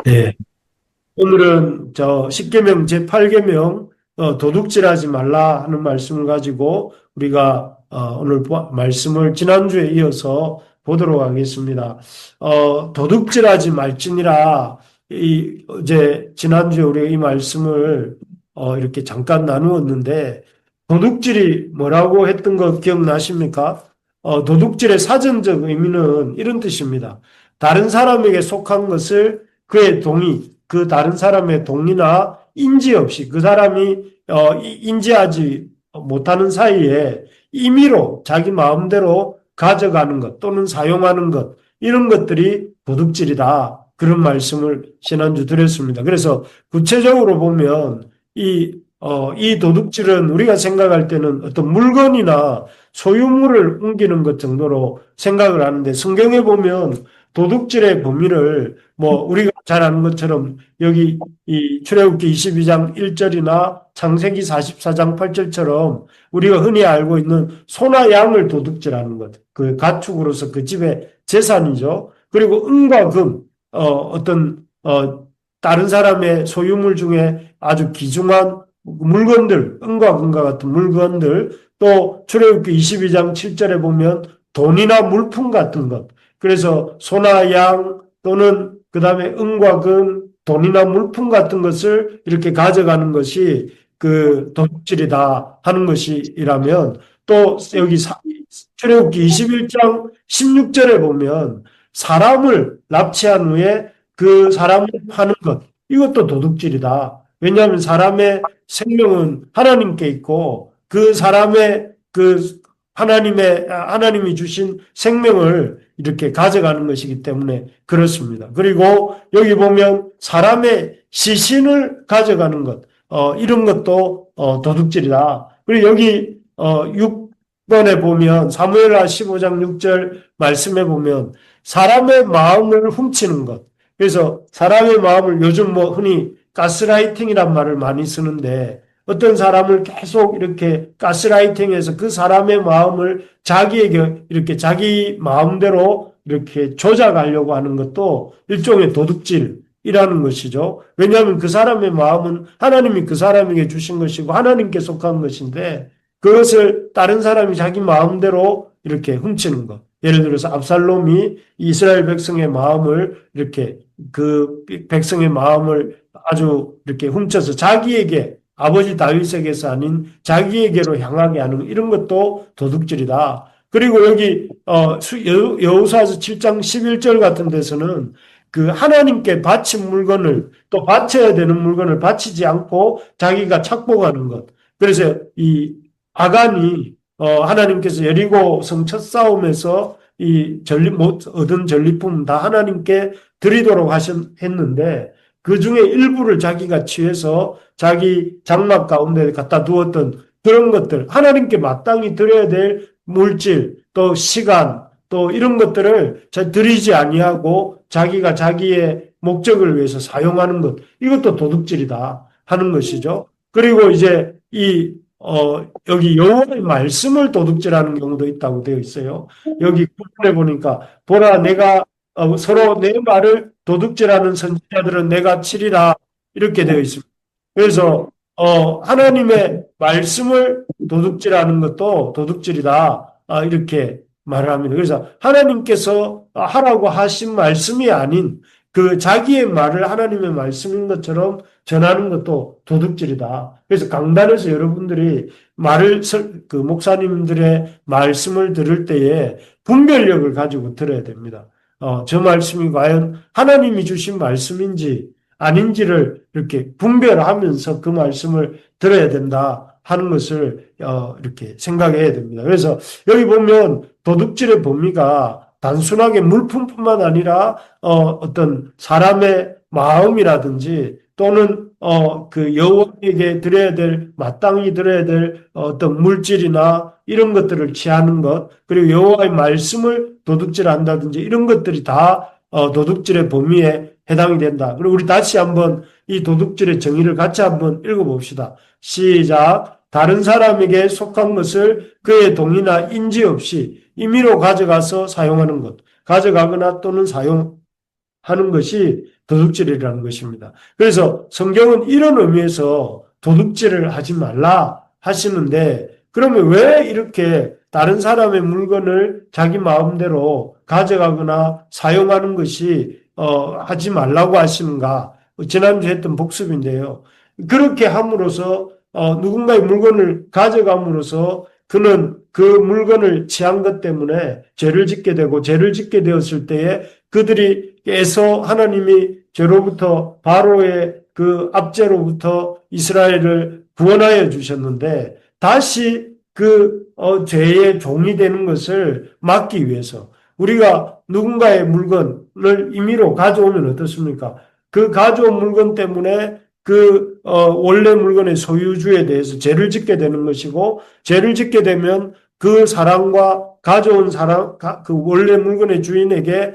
네. 오늘은 저 십계명 제8계명 도둑질하지 말라 하는 말씀을 가지고 우리가 오늘 말씀을 지난주에 이어서 보도록 하겠습니다. 도둑질하지 말지니라 이제 지난주에 우리가 이 말씀을 이렇게 잠깐 나누었는데 도둑질이 뭐라고 했던 거 기억나십니까? 도둑질의 사전적 의미는 이런 뜻입니다. 다른 사람에게 속한 것을 그의 동의, 그 다른 사람의 동의나 인지 없이 그 사람이 인지하지 못하는 사이에 임의로 자기 마음대로 가져가는 것 또는 사용하는 것 이런 것들이 도둑질이다. 그런 말씀을 지난주 드렸습니다. 그래서 구체적으로 보면 이 도둑질은 우리가 생각할 때는 어떤 물건이나 소유물을 옮기는 것 정도로 생각을 하는데 성경에 보면 도둑질의 범위를 뭐 우리가 잘 아는 것처럼 여기 이 출애굽기 22장 1절이나 창세기 44장 8절처럼 우리가 흔히 알고 있는 소나 양을 도둑질하는 것. 그 가축으로서 그 집의 재산이죠. 그리고 은과 금, 어떤 다른 사람의 소유물 중에 아주 귀중한 물건들, 은과 금과 같은 물건들, 또 출애굽기 22장 7절에 보면 돈이나 물품 같은 것. 그래서 소나 양 또는 그 다음에 은과 금, 돈이나 물품 같은 것을 이렇게 가져가는 것이 그 도둑질이다 하는 것이라면 또 여기 출애굽기 21장 16절에 보면 사람을 납치한 후에 그 사람을 파는 것 이것도 도둑질이다. 왜냐하면 사람의 생명은 하나님께 있고 그 사람의 그 하나님이 주신 생명을 이렇게 가져가는 것이기 때문에 그렇습니다. 그리고 여기 보면 사람의 시신을 가져가는 것, 이런 것도 도둑질이다. 그리고 여기 6번에 보면 사무엘하 15장 6절 말씀에 보면 사람의 마음을 훔치는 것. 그래서 사람의 마음을 요즘 뭐 흔히 가스라이팅이란 말을 많이 쓰는데 어떤 사람을 계속 이렇게 가스라이팅해서 그 사람의 마음을 자기에게 이렇게 자기 마음대로 이렇게 조작하려고 하는 것도 일종의 도둑질이라는 것이죠. 왜냐하면 그 사람의 마음은 하나님이 그 사람에게 주신 것이고 하나님께 속한 것인데 그것을 다른 사람이 자기 마음대로 이렇게 훔치는 것. 예를 들어서 압살롬이 이스라엘 백성의 마음을 이렇게 그 백성의 마음을 아주 이렇게 훔쳐서 자기에게 아버지 다윗에게서 아닌 자기에게로 향하게 하는 이런 것도 도둑질이다. 그리고 여기 여호수아서 7장 11절 같은 데서는 그 하나님께 바친 물건을 또 바쳐야 되는 물건을 바치지 않고 자기가 착복하는 것. 그래서 이 아간이 하나님께서 여리고 성 첫 싸움에서 이 얻은 전리품 다 하나님께 드리도록 했는데 그 중에 일부를 자기가 취해서 자기 장막 가운데 갖다 두었던 그런 것들, 하나님께 마땅히 드려야 될 물질, 또 시간, 또 이런 것들을 드리지 아니하고 자기가 자기의 목적을 위해서 사용하는 것, 이것도 도둑질이다 하는 것이죠. 그리고 이제 여기 여호와의 말씀을 도둑질하는 경우도 있다고 되어 있어요. 여기 구문에 보니까 보라 내가 서로 내 말을 도둑질하는 선지자들은 내가 치리라 이렇게 되어 있습니다. 그래서 하나님의 말씀을 도둑질하는 것도 도둑질이다 이렇게 말을 합니다. 그래서 하나님께서 하라고 하신 말씀이 아닌 그 자기의 말을 하나님의 말씀인 것처럼 전하는 것도 도둑질이다. 그래서 강단에서 여러분들이 그 목사님들의 말씀을 들을 때에 분별력을 가지고 들어야 됩니다. 저 말씀이 과연 하나님이 주신 말씀인지 아닌지를 이렇게 분별하면서 그 말씀을 들어야 된다 하는 것을 이렇게 생각해야 됩니다. 그래서 여기 보면 도둑질의 범위가 단순하게 물품뿐만 아니라 어떤 사람의 마음이라든지 또는 그 여호와에게 드려야 될 마땅히 드려야 될 어떤 물질이나 이런 것들을 취하는 것 그리고 여호와의 말씀을 도둑질한다든지 이런 것들이 다 도둑질의 범위에 해당이 된다. 그리고 우리 다시 한번 이 도둑질의 정의를 같이 한번 읽어봅시다. 시작. 다른 사람에게 속한 것을 그의 동의나 인지 없이 임의로 가져가서 사용하는 것. 가져가거나 또는 사용하는 것이 도둑질이라는 것입니다. 그래서 성경은 이런 의미에서 도둑질을 하지 말라 하시는데 그러면 왜 이렇게 다른 사람의 물건을 자기 마음대로 가져가거나 사용하는 것이 하지 말라고 하시는가? 지난주에 했던 복습인데요. 그렇게 함으로써 누군가의 물건을 가져감으로써 그는 그 물건을 취한 것 때문에 죄를 짓게 되고 죄를 짓게 되었을 때에 그들이 애서 하나님이 죄로부터 바로의 그 압제로부터 이스라엘을 구원하여 주셨는데 다시 그 죄의 종이 되는 것을 막기 위해서 우리가 누군가의 물건을 임의로 가져오면 어떻습니까? 그 가져온 물건 때문에 그 원래 물건의 소유주에 대해서 죄를 짓게 되는 것이고 죄를 짓게 되면 그 사람과 가져온 사람 그 원래 물건의 주인에게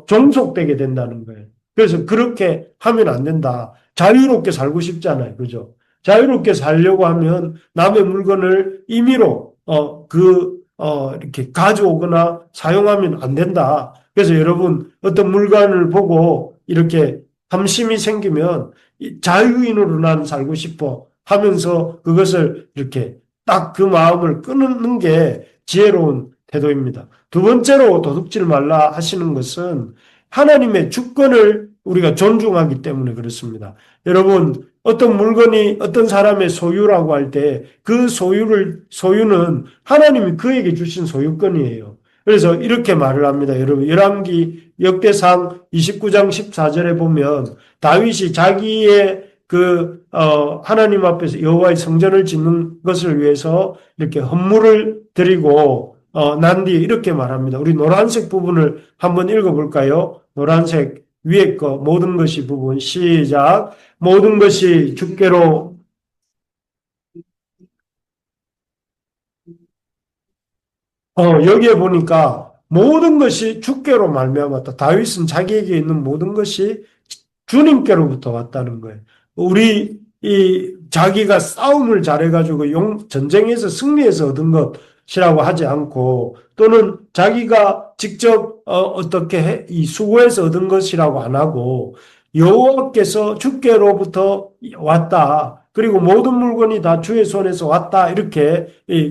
종속되게 된다는 거예요. 그래서 그렇게 하면 안 된다. 자유롭게 살고 싶잖아요. 그죠? 자유롭게 살려고 하면 남의 물건을 임의로 이렇게 가져오거나 사용하면 안 된다. 그래서 여러분 어떤 물건을 보고 이렇게 탐심이 생기면 자유인으로 난 살고 싶어 하면서 그것을 이렇게 딱 그 마음을 끊는 게 지혜로운 태도입니다. 두 번째로 도둑질 말라 하시는 것은 하나님의 주권을 우리가 존중하기 때문에 그렇습니다. 여러분, 어떤 물건이 어떤 사람의 소유라고 할 때 그 소유는 하나님이 그에게 주신 소유권이에요. 그래서 이렇게 말을 합니다. 여러분, 열왕기 역대상 29장 14절에 보면 다윗이 자기의 하나님 앞에서 여호와의 성전을 짓는 것을 위해서 이렇게 헌물을 드리고 난 뒤에 이렇게 말합니다. 우리 노란색 부분을 한번 읽어볼까요? 노란색 위에 거 모든 것이 부분 시작. 모든 것이 주께로 여기에 보니까 모든 것이 주께로 말미암았다. 다윗은 자기에게 있는 모든 것이 주님께로부터 왔다는 거예요. 우리 이 자기가 싸움을 잘해가지고 전쟁에서 승리해서 얻은 것이라고 하지 않고 또는 자기가 직접 어떻게 이 수고해서 얻은 것이라고 안 하고 여호와께서 주께로부터 왔다. 그리고 모든 물건이 다 주의 손에서 왔다. 이렇게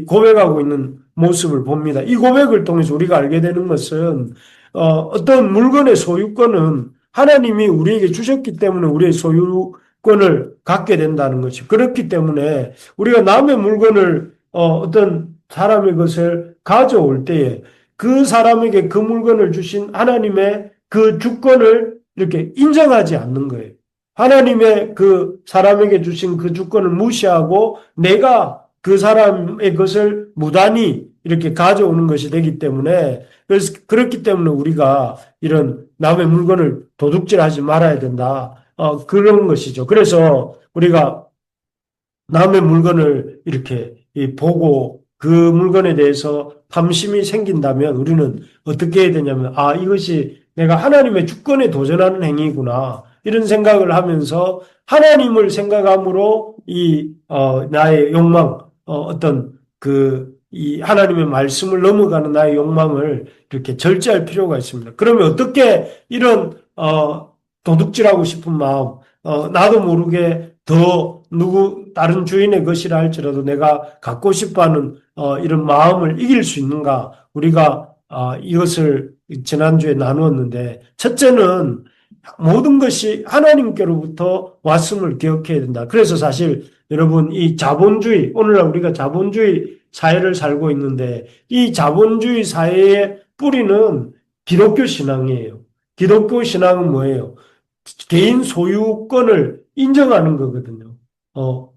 고백하고 있는 모습을 봅니다. 이 고백을 통해서 우리가 알게 되는 것은 어떤 물건의 소유권은 하나님이 우리에게 주셨기 때문에 우리의 소유권을 갖게 된다는 것이 그렇기 때문에 우리가 남의 물건을 어떤 사람의 것을 가져올 때에 그 사람에게 그 물건을 주신 하나님의 그 주권을 이렇게 인정하지 않는 거예요. 하나님의 그 사람에게 주신 그 주권을 무시하고 내가 그 사람의 것을 무단히 이렇게 가져오는 것이 되기 때문에 그래서 그렇기 때문에 우리가 이런 남의 물건을 도둑질하지 말아야 된다. 그런 것이죠. 그래서 우리가 남의 물건을 이렇게 보고 그 물건에 대해서 탐심이 생긴다면 우리는 어떻게 해야 되냐면 이것이 내가 하나님의 주권에 도전하는 행위구나. 이런 생각을 하면서 하나님을 생각함으로 나의 욕망, 이 하나님의 말씀을 넘어가는 나의 욕망을 이렇게 절제할 필요가 있습니다. 그러면 어떻게 이런, 도둑질하고 싶은 마음, 나도 모르게 다른 주인의 것이라 할지라도 내가 갖고 싶어 하는, 이런 마음을 이길 수 있는가? 우리가, 이것을 지난주에 나누었는데, 첫째는 모든 것이 하나님께로부터 왔음을 기억해야 된다. 그래서 사실 여러분 이 자본주의, 오늘날 우리가 자본주의 사회를 살고 있는데 이 자본주의 사회의 뿌리는 기독교 신앙이에요. 기독교 신앙은 뭐예요? 개인 소유권을 인정하는 거거든요.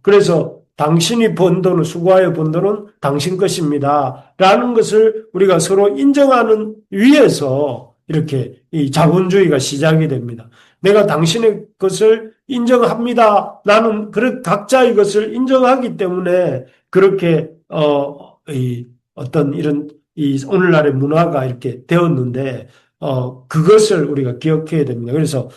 그래서 당신이 번 돈은 수고하여 번 돈은 당신 것입니다. 라는 것을 우리가 서로 인정하는 위에서 이렇게 이 자본주의가 시작이 됩니다. 내가 당신의 것을 인정합니다. 나는 각자의 것을 인정하기 때문에 그렇게 어떤 이런 이 오늘날의 문화가 이렇게 되었는데 그것을 우리가 기억해야 됩니다. 그래서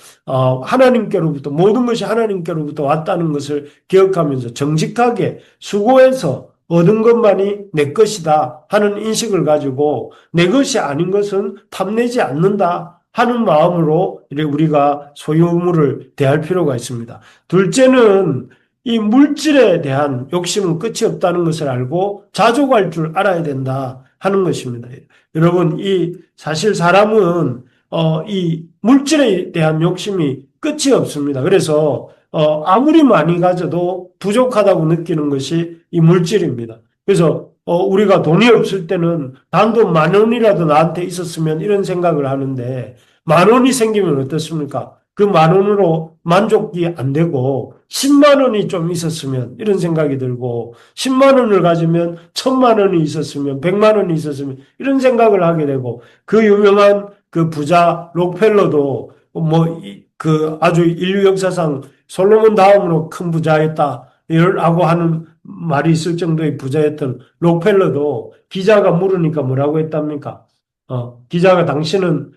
하나님께로부터 모든 것이 하나님께로부터 왔다는 것을 기억하면서 정직하게 수고해서 얻은 것만이 내 것이다 하는 인식을 가지고 내 것이 아닌 것은 탐내지 않는다 하는 마음으로 우리가 소유물을 대할 필요가 있습니다. 둘째는 이 물질에 대한 욕심은 끝이 없다는 것을 알고 자족할 줄 알아야 된다 하는 것입니다. 여러분, 사실 사람은 이 물질에 대한 욕심이 끝이 없습니다. 그래서 아무리 많이 가져도 부족하다고 느끼는 것이 이 물질입니다. 그래서 우리가 돈이 없을 때는 단돈 10,000원이라도 나한테 있었으면 이런 생각을 하는데 10,000원이 생기면 어떻습니까? 그 10,000원으로 만족이 안 되고 10만 원이 좀 있었으면 이런 생각이 들고 10만 원을 가지면 1,000만 원이 있었으면 100만 원이 있었으면 이런 생각을 하게 되고 그 유명한 그 부자 록펠러도 그 아주 인류 역사상 솔로몬 다음으로 큰 부자였다 라고 하는 말이 있을 정도의 부자였던 록펠러도 기자가 물으니까 뭐라고 했답니까? 기자가 당신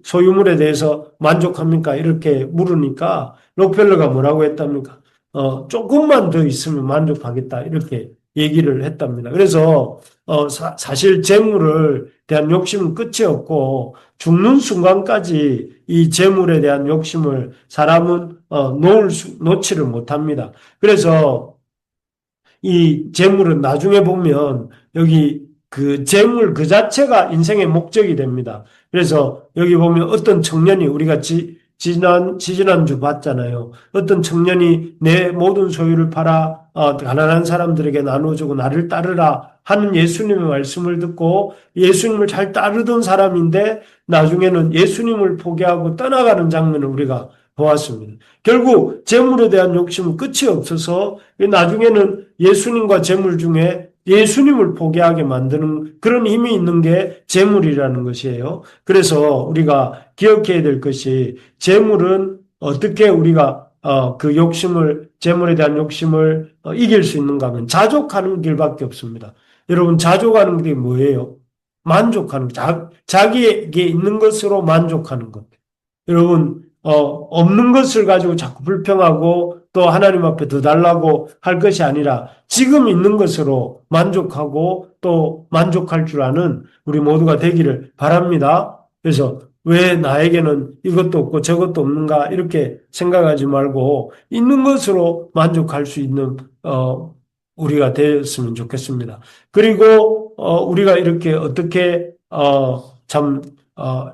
소유물에 대해서 만족합니까? 이렇게 물으니까 록펠러가 뭐라고 했답니까? 조금만 더 있으면 만족하겠다. 이렇게 얘기를 했답니다. 그래서, 사실 재물을 대한 욕심은 끝이 없고 죽는 순간까지 이 재물에 대한 욕심을 사람은, 놓지를 못합니다. 그래서 이 재물은 나중에 보면 여기 그 재물 그 자체가 인생의 목적이 됩니다. 그래서 여기 보면 어떤 청년이 우리가 지지난주 봤잖아요. 어떤 청년이 내 모든 소유를 팔아 가난한 사람들에게 나눠주고 나를 따르라 하는 예수님의 말씀을 듣고 예수님을 잘 따르던 사람인데 나중에는 예수님을 포기하고 떠나가는 장면을 우리가 보았습니다. 결국 재물에 대한 욕심은 끝이 없어서 나중에는 예수님과 재물 중에 예수님을 포기하게 만드는 그런 힘이 있는 게 재물이라는 것이에요. 그래서 우리가 기억해야 될 것이 재물은 어떻게 우리가 그 재물에 대한 욕심을 이길 수 있는가 하면 자족하는 길밖에 없습니다. 여러분, 자족하는 게 뭐예요? 만족하는 것. 자기에게 있는 것으로 만족하는 것. 여러분, 없는 것을 가지고 자꾸 불평하고 또 하나님 앞에 더 달라고 할 것이 아니라 지금 있는 것으로 만족하고 또 만족할 줄 아는 우리 모두가 되기를 바랍니다. 그래서 왜 나에게는 이것도 없고 저것도 없는가 이렇게 생각하지 말고 있는 것으로 만족할 수 있는 우리가 되었으면 좋겠습니다. 그리고 우리가 이렇게 어떻게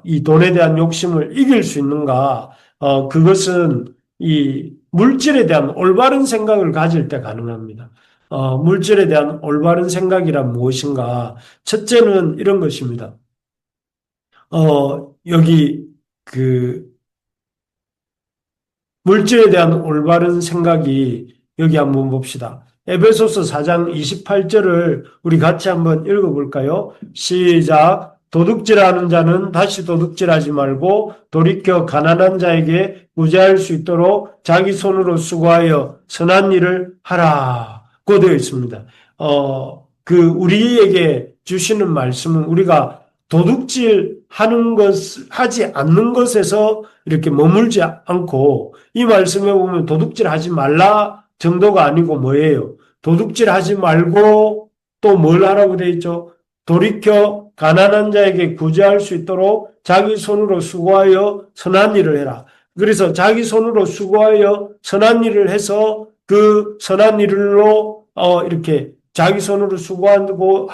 이 돈에 대한 욕심을 이길 수 있는가? 그것은 이 물질에 대한 올바른 생각을 가질 때 가능합니다. 물질에 대한 올바른 생각이란 무엇인가? 첫째는 이런 것입니다. 여기 그 물질에 대한 올바른 생각이 여기 한번 봅시다. 에베소서 4장 28절을 우리 같이 한번 읽어볼까요? 시작. 도둑질하는 자는 다시 도둑질하지 말고 돌이켜 가난한 자에게 구제할 수 있도록 자기 손으로 수고하여 선한 일을 하라고 되어 있습니다. 우리에게 주시는 말씀은 우리가 하지 않는 것에서 이렇게 머물지 않고 이 말씀에 보면 도둑질 하지 말라 정도가 아니고 뭐예요? 도둑질 하지 말고 또 뭘 하라고 되어 있죠? 돌이켜 가난한 자에게 구제할 수 있도록 자기 손으로 수고하여 선한 일을 해라. 그래서 자기 손으로 수고하여 선한 일을 해서 그 선한 일로 이렇게 자기 손으로 수고하고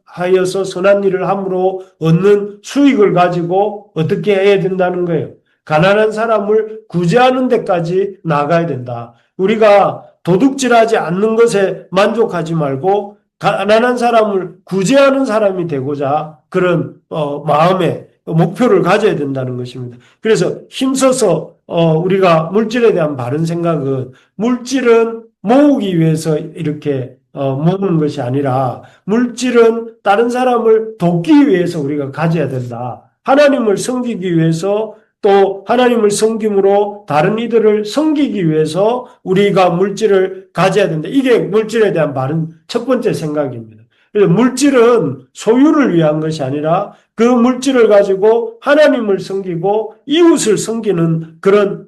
하여서 선한 일을 함으로 얻는 수익을 가지고 어떻게 해야 된다는 거예요. 가난한 사람을 구제하는 데까지 나가야 된다. 우리가 도둑질하지 않는 것에 만족하지 말고 가난한 사람을 구제하는 사람이 되고자 그런 마음의 목표를 가져야 된다는 것입니다. 그래서 힘써서 우리가 물질에 대한 바른 생각은 물질은 모으기 위해서 이렇게 모으는 것이 아니라 물질은 다른 사람을 돕기 위해서 우리가 가져야 된다. 하나님을 섬기기 위해서 또 하나님을 섬김으로 다른 이들을 섬기기 위해서 우리가 물질을 가져야 된다. 이게 물질에 대한 바른 첫 번째 생각입니다. 그래서 물질은 소유를 위한 것이 아니라 그 물질을 가지고 하나님을 섬기고 이웃을 섬기는 그런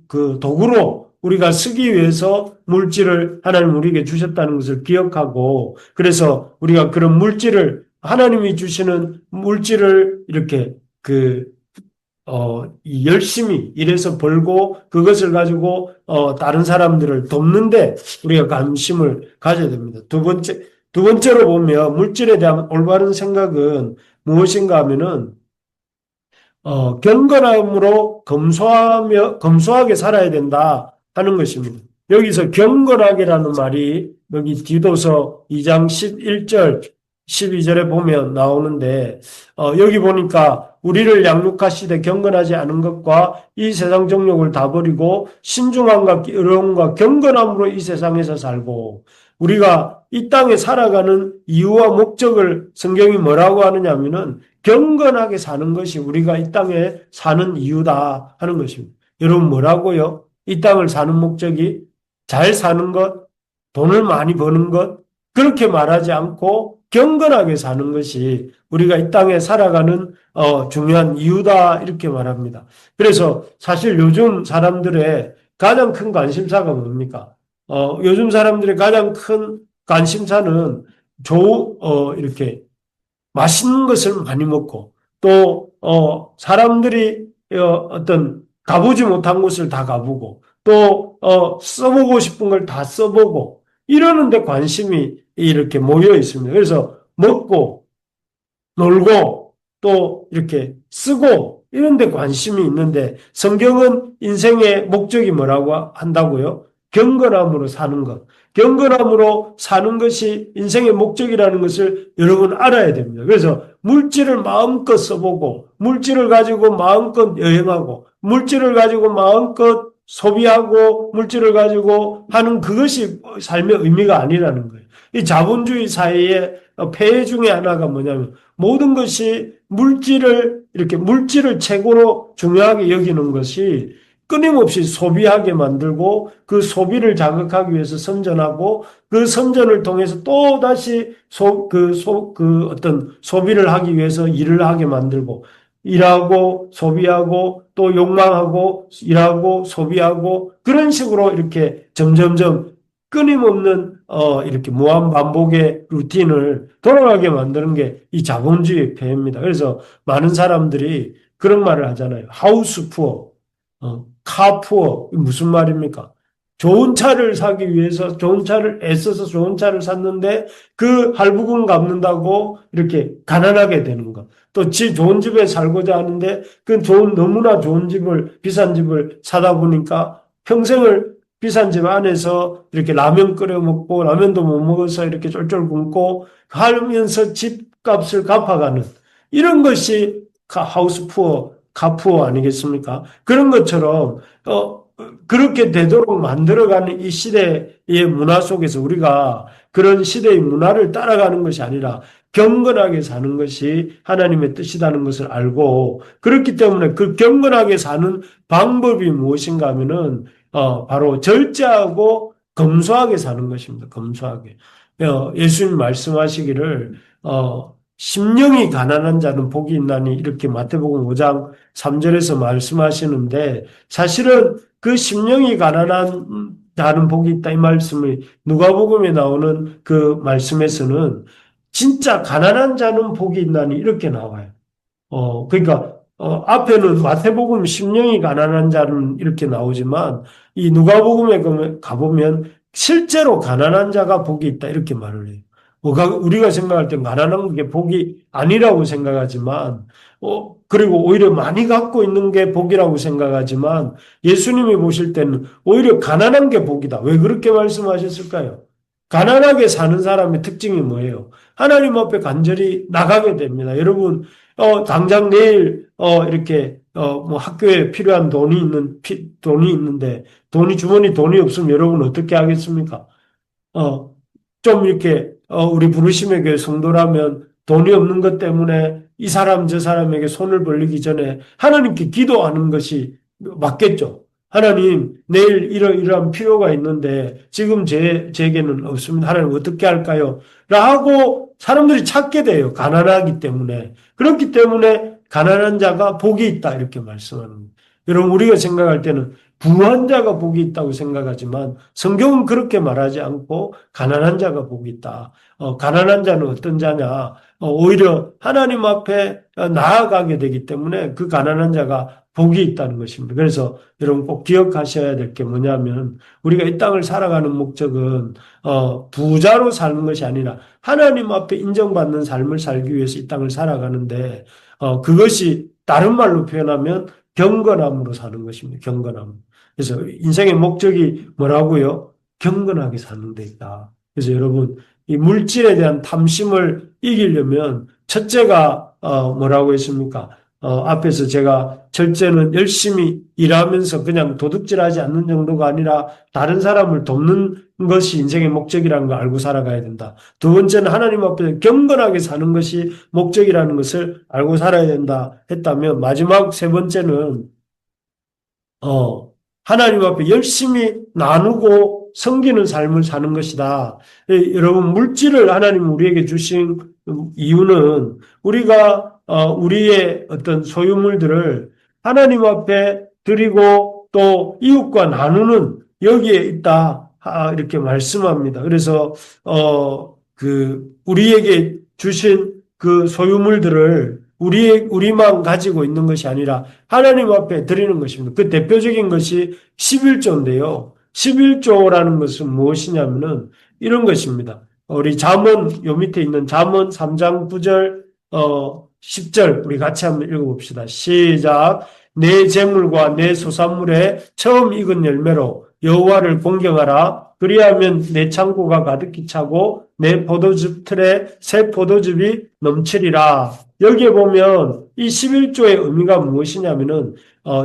그 도구로 우리가 쓰기 위해서 물질을 하나님 우리에게 주셨다는 것을 기억하고 그래서 우리가 그런 물질을 하나님이 주시는 물질을 이렇게 이 열심히 일해서 벌고 그것을 가지고 다른 사람들을 돕는데 우리가 관심을 가져야 됩니다. 두 번째로 보면 물질에 대한 올바른 생각은 무엇인가 하면은 경건함으로 검소하게 살아야 된다 하는 것입니다. 여기서 경건하게라는 말이 여기 디도서 2장 11절, 12절에 보면 나오는데, 여기 보니까 우리를 양육하시되 경건하지 않은 것과 이 세상 정욕을 다 버리고 신중함과 의로움과 경건함으로 이 세상에서 살고, 우리가 이 땅에 살아가는 이유와 목적을 성경이 뭐라고 하느냐 하면은 경건하게 사는 것이 우리가 이 땅에 사는 이유다 하는 것입니다. 여러분 뭐라고요? 이 땅을 사는 목적이 잘 사는 것, 돈을 많이 버는 것, 그렇게 말하지 않고 경건하게 사는 것이 우리가 이 땅에 살아가는 중요한 이유다 이렇게 말합니다. 그래서 사실 요즘 사람들의 가장 큰 관심사가 뭡니까? 요즘 사람들의 가장 큰 관심사는 이렇게 맛있는 것을 많이 먹고 또 사람들이 어떤 가보지 못한 곳을 다 가보고 또 써보고 싶은 걸 다 써보고 이러는 데 관심이 이렇게 모여 있습니다. 그래서 먹고 놀고 또 이렇게 쓰고 이런 데 관심이 있는데 성경은 인생의 목적이 뭐라고 한다고요? 경건함으로 사는 것. 경건함으로 사는 것이 인생의 목적이라는 것을 여러분 알아야 됩니다. 그래서 물질을 마음껏 써보고 물질을 가지고 마음껏 여행하고 물질을 가지고 마음껏 소비하고 물질을 가지고 하는 그것이 삶의 의미가 아니라는 거예요. 이 자본주의 사회의 폐해 중에 하나가 뭐냐면 모든 것이 물질을 최고로 중요하게 여기는 것이 끊임없이 소비하게 만들고 그 소비를 자극하기 위해서 선전하고 그 선전을 통해서 또 다시 어떤 소비를 하기 위해서 일을 하게 만들고 일하고 소비하고 또 욕망하고 일하고 소비하고 그런 식으로 이렇게 점점점 끊임없는 이렇게 무한 반복의 루틴을 돌아가게 만드는 게 이 자본주의의 폐해입니다. 그래서 많은 사람들이 그런 말을 하잖아요. 하우스 푸어, 카 푸어. 무슨 말입니까? 좋은 차를 사기 위해서 좋은 차를 애써서 좋은 차를 샀는데 그 할부금 갚는다고 이렇게 가난하게 되는 것. 또 좋은 집에 살고자 하는데 그 너무나 좋은 집을 비싼 집을 사다 보니까 평생을 비싼 집 안에서 이렇게 라면 끓여 먹고 라면도 못 먹어서 이렇게 쫄쫄 굶고 하면서 집값을 갚아가는 이런 것이 하우스 푸어, 카푸어 아니겠습니까? 그런 것처럼 그렇게 되도록 만들어가는 이 시대의 문화 속에서 우리가 그런 시대의 문화를 따라가는 것이 아니라 경건하게 사는 것이 하나님의 뜻이라는 것을 알고 그렇기 때문에 그 경건하게 사는 방법이 무엇인가 하면은 바로 절제하고 검소하게 사는 것입니다. 검소하게. 예수님 말씀하시기를 심령이 가난한 자는 복이 있나니 이렇게 마태복음 5장 3절에서 말씀하시는데 사실은 그 심령이 가난한 자는 복이 있다 이 말씀을 누가복음에 나오는 그 말씀에서는 진짜 가난한 자는 복이 있나니 이렇게 나와요. 그러니까, 앞에는 마태복음 심령이 가난한 자는 이렇게 나오지만, 이 누가복음에 가보면, 실제로 가난한 자가 복이 있다, 이렇게 말을 해요. 우리가 생각할 때 가난한 게 복이 아니라고 생각하지만, 그리고 오히려 많이 갖고 있는 게 복이라고 생각하지만, 예수님이 보실 때는 오히려 가난한 게 복이다. 왜 그렇게 말씀하셨을까요? 가난하게 사는 사람의 특징이 뭐예요? 하나님 앞에 간절히 나가게 됩니다. 여러분, 당장 내일, 이렇게, 뭐 학교에 필요한 돈이 있는데, 주머니 돈이 없으면 여러분 어떻게 하겠습니까? 좀 이렇게, 우리 부르심의 교회 성도라면 돈이 없는 것 때문에 이 사람 저 사람에게 손을 벌리기 전에 하나님께 기도하는 것이 맞겠죠. 하나님, 내일 이러한 필요가 있는데 지금 제게는 없습니다. 하나님 어떻게 할까요? 라고 사람들이 찾게 돼요. 가난하기 때문에. 그렇기 때문에 가난한 자가 복이 있다. 이렇게 말씀하는 거예요. 여러분, 우리가 생각할 때는 부한 자가 복이 있다고 생각하지만 성경은 그렇게 말하지 않고 가난한 자가 복이 있다. 가난한 자는 어떤 자냐? 오히려 하나님 앞에 나아가게 되기 때문에 그 가난한 자가 복이 있다는 것입니다. 그래서 여러분 꼭 기억하셔야 될 게 뭐냐면 우리가 이 땅을 살아가는 목적은 부자로 사는 것이 아니라 하나님 앞에 인정받는 삶을 살기 위해서 이 땅을 살아가는데 그것이 다른 말로 표현하면 경건함으로 사는 것입니다. 경건함. 그래서 인생의 목적이 뭐라고요? 경건하게 사는 데 있다. 그래서 여러분 이 물질에 대한 탐심을 이기려면 첫째가 뭐라고 했습니까? 앞에서 제가 첫째는 열심히 일하면서 그냥 도둑질하지 않는 정도가 아니라 다른 사람을 돕는 것이 인생의 목적이라는 걸 알고 살아가야 된다. 두 번째는 하나님 앞에 경건하게 사는 것이 목적이라는 것을 알고 살아야 된다 했다면 마지막 세 번째는 어, 하나님 앞에 열심히 나누고 섬기는 삶을 사는 것이다. 여러분, 물질을 하나님 우리에게 주신 이유는 우리가 우리의 어떤 소유물들을 하나님 앞에 드리고 또 이웃과 나누는 여기에 있다. 이렇게 말씀합니다. 그래서 우리에게 주신 그 소유물들을 우리만 가지고 있는 것이 아니라 하나님 앞에 드리는 것입니다. 그 대표적인 것이 11조인데요. 11조라는 것은 무엇이냐면은 이런 것입니다. 우리 잠언, 요 밑에 있는 잠언 3장 9절, 10절, 우리 같이 한번 읽어봅시다. 시작. 내 재물과 내 소산물에 처음 익은 열매로 여호와를 공경하라. 그리하면 내 창고가 가득히 차고 내 포도즙 틀에 새 포도즙이 넘치리라. 여기에 보면 이 11조의 의미가 무엇이냐면은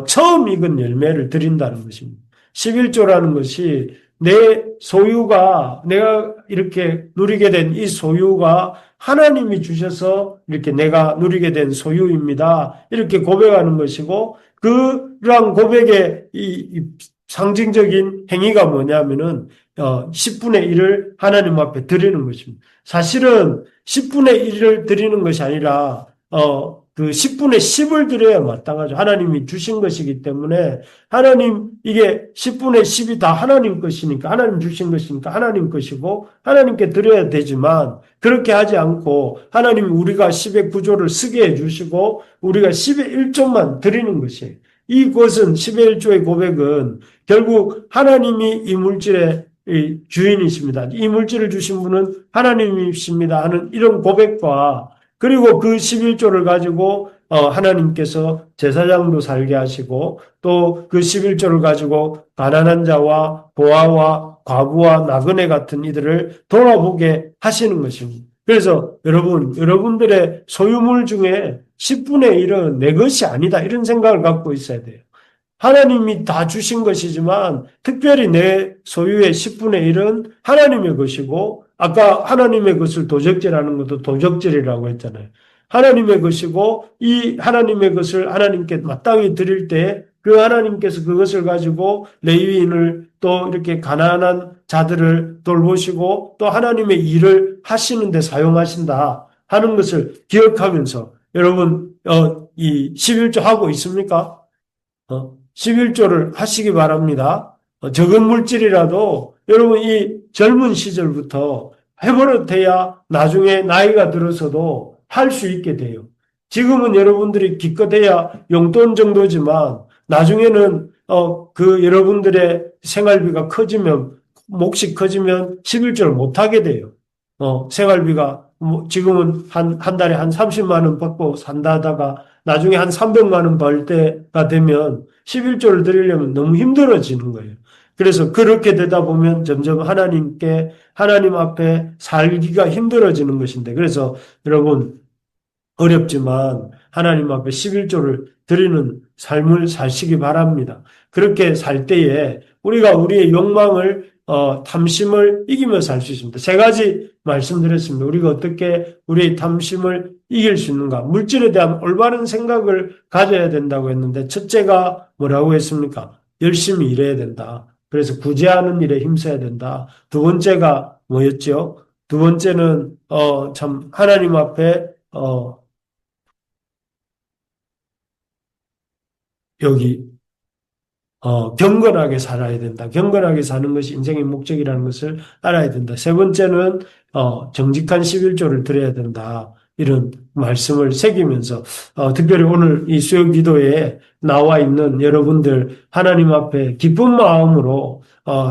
처음 익은 열매를 드린다는 것입니다. 11조라는 것이 내 소유가 내가 이렇게 누리게 된 이 소유가 하나님이 주셔서 이렇게 내가 누리게 된 소유입니다. 이렇게 고백하는 것이고 그러한 고백의 이 상징적인 행위가 뭐냐면은 10분의 1을 하나님 앞에 드리는 것입니다. 사실은 10분의 1을 드리는 것이 아니라 그 10분의 10을 드려야 마땅하죠. 하나님이 주신 것이기 때문에 하나님 이게 10분의 10이 다 하나님 것이니까 하나님 주신 것이니까 하나님 것이고 하나님께 드려야 되지만 그렇게 하지 않고 하나님 우리가 10의 구조를 쓰게 해주시고 우리가 10의 1조만 드리는 것이에요. 이것은 10의 1조의 고백은 결국 하나님이 이 물질의 주인이십니다. 이 물질을 주신 분은 하나님이십니다 하는 이런 고백과 그리고 그 11조를 가지고 하나님께서 제사장도 살게 하시고 또 그 11조를 가지고 가난한 자와 고아와 과부와 나그네 같은 이들을 돌아보게 하시는 것입니다. 그래서 여러분들의 소유물 중에 10분의 1은 내 것이 아니다 이런 생각을 갖고 있어야 돼요. 하나님이 다 주신 것이지만 특별히 내 소유의 10분의 1은 하나님의 것이고 아까 하나님의 것을 도적질하는 것도 도적질이라고 했잖아요. 하나님의 것이고 이 하나님의 것을 하나님께 마땅히 드릴 때 그 하나님께서 그것을 가지고 레위인을 또 이렇게 가난한 자들을 돌보시고 또 하나님의 일을 하시는 데 사용하신다 하는 것을 기억하면서 여러분 이 11조 하고 있습니까? 11조를 하시기 바랍니다. 적은 물질이라도 여러분 이 젊은 시절부터 해버릇해야 나중에 나이가 들어서도 할 수 있게 돼요. 지금은 여러분들이 기껏해야 용돈 정도지만 나중에는 그 여러분들의 생활비가 커지면 몫이 커지면 11조를 못 하게 돼요. 생활비가 지금은 한 달에 한 30만 원 받고 산다 하다가 나중에 한 300만 원 벌 때가 되면 11조를 드리려면 너무 힘들어지는 거예요. 그래서 그렇게 되다 보면 점점 하나님 앞에 살기가 힘들어지는 것인데 그래서 여러분 어렵지만 하나님 앞에 11조를 드리는 삶을 사시기 바랍니다. 그렇게 살 때에 우리가 우리의 욕망을 탐심을 이기며 살 수 있습니다. 세 가지 말씀드렸습니다. 우리가 어떻게 우리의 탐심을 이길 수 있는가? 물질에 대한 올바른 생각을 가져야 된다고 했는데 첫째가 뭐라고 했습니까? 열심히 일해야 된다. 그래서 구제하는 일에 힘써야 된다. 두 번째가 뭐였죠? 두 번째는 참 하나님 앞에 여기 경건하게 살아야 된다. 경건하게 사는 것이 인생의 목적이라는 것을 알아야 된다. 세 번째는 정직한 11조를 드려야 된다. 이런 말씀을 새기면서 특별히 오늘 이 수요 기도에 나와 있는 여러분들 하나님 앞에 기쁜 마음으로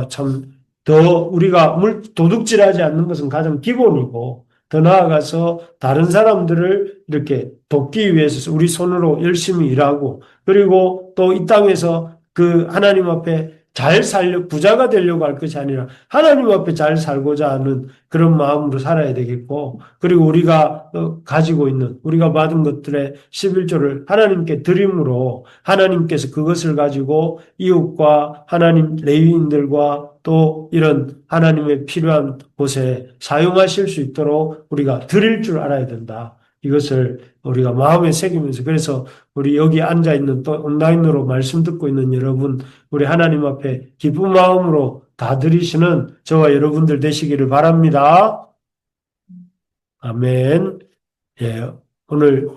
참 더 우리가 도둑질하지 않는 것은 가장 기본이고 더 나아가서 다른 사람들을 이렇게 돕기 위해서 우리 손으로 열심히 일하고 그리고 또 이 땅에서 그 하나님 앞에 잘 부자가 되려고 할 것이 아니라 하나님 앞에 잘 살고자 하는 그런 마음으로 살아야 되겠고, 그리고 우리가 가지고 있는, 우리가 받은 것들의 11조를 하나님께 드림으로 하나님께서 그것을 가지고 이웃과 하나님 레위인들과 또 이런 하나님의 필요한 곳에 사용하실 수 있도록 우리가 드릴 줄 알아야 된다. 이것을 우리가 마음에 새기면서 그래서 우리 여기 앉아 있는 또 온라인으로 말씀 듣고 있는 여러분 우리 하나님 앞에 기쁜 마음으로 다 드리시는 저와 여러분들 되시기를 바랍니다. 아멘. 예, 오늘